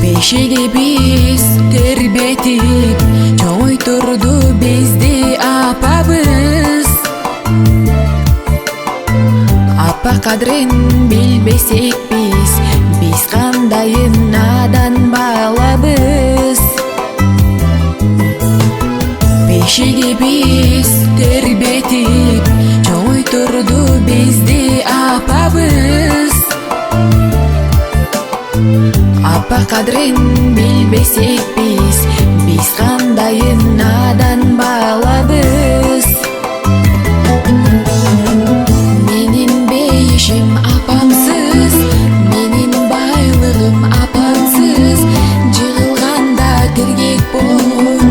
Бешеге биз тербетип чоңойтурду бизди апабыз. Апа кадрын билбесек биз кандайын надан балабыз. Бешеге биз тербетип чоңойтурду бизди апабыз. Апа кадрын билбесек биз кандайын надан балабыз. Менин бейишим апамсыз, менин байлыгым апамсыз. Жыгылганда тиргек болгон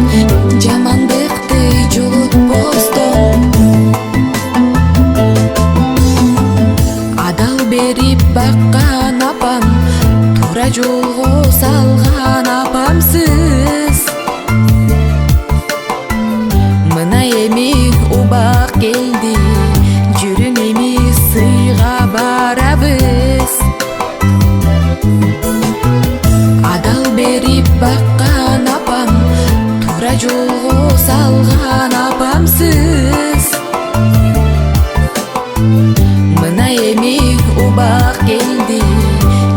жамандыкты жолотпостон. Адал берип баккан апам, тура жолго салган апамсыз. Мына эми убак келди, жүрүң эми сыйга барабыз. Адал берип баккан апам, тура жолго салган апамсыз. Мына эми убак келди,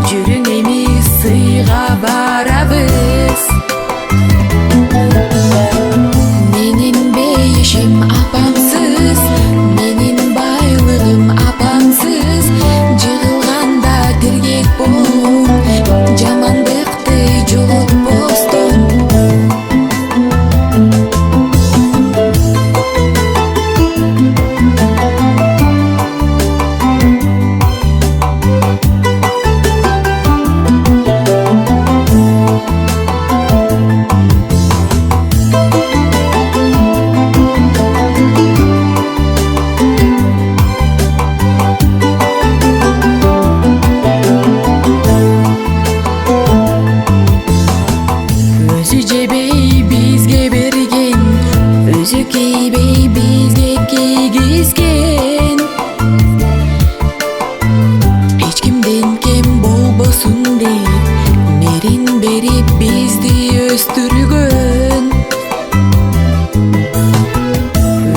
жүрүң эми сыйга барабыз. Менин бейишим апамсыз, менин байлыгым апамсыз. Жыгылганда тиргек болгон жамандыкты жолотпостон. Өзү жебей бизге берген, өзү кийбей бизге кийгизген. Эч кимден кем болбосун деп мерин берип бизди өстүргөн.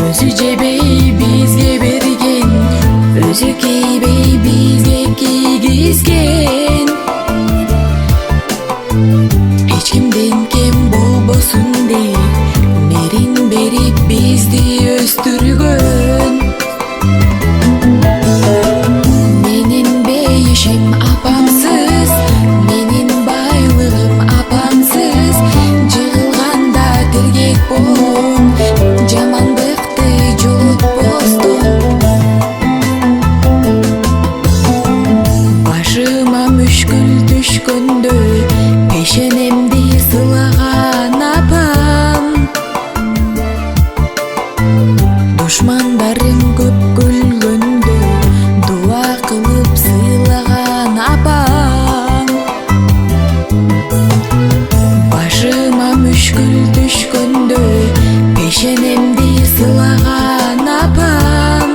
Өзү жебей бизге берген, өзү кийбей бизге кийгизген. Эч кимден кем болбосун деп мерин берип бизди өстүргөн. Менин бейишим апамсыз, менин байлыгым апамсыз. Жыгылганда тиргек болгон жамандыкты жолотпостон. Башыма мүшкүл түшкөндө пешенемди сылаган апам. Душмандарым көп күлгөндө дуа кылып сыйлаган апам. Башыма мүшкүл түшкөндө пешенемди сылаган апам.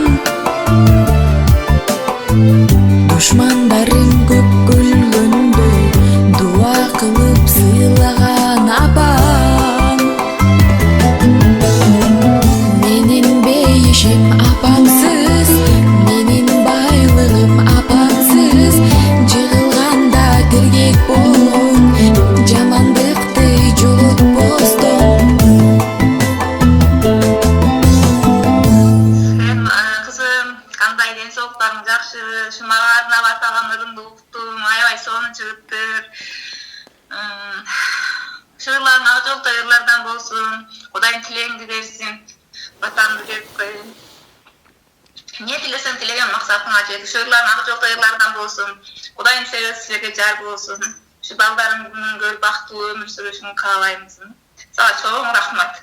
Душмандарым көп күлгөндө дуа кылып сыйлаган апам. Менин бейишим апамсыз, менин байлыгым апамсыз. Жыгылганда тиргек болгон жамандыкты жолотпостон. Кызым, кандай ден соолуктарың жакшы? Мага арнап атаган ырымды уктум, аябай сонун чыгыптыр. Шыгырларың ак жолтой ырлардан болсун. Кудайым тилегиңди берсин. Батамды берип коеюн. Не тилесең тилеген максатыңа жет. Шыгырларың ак жолтой ырлардан болсун. Кудайым силерге жар болсун. Şu balдарыңдын көрүп бактылуу өмүр сүрүшүн каалаймыз. Сага чоң рахмат.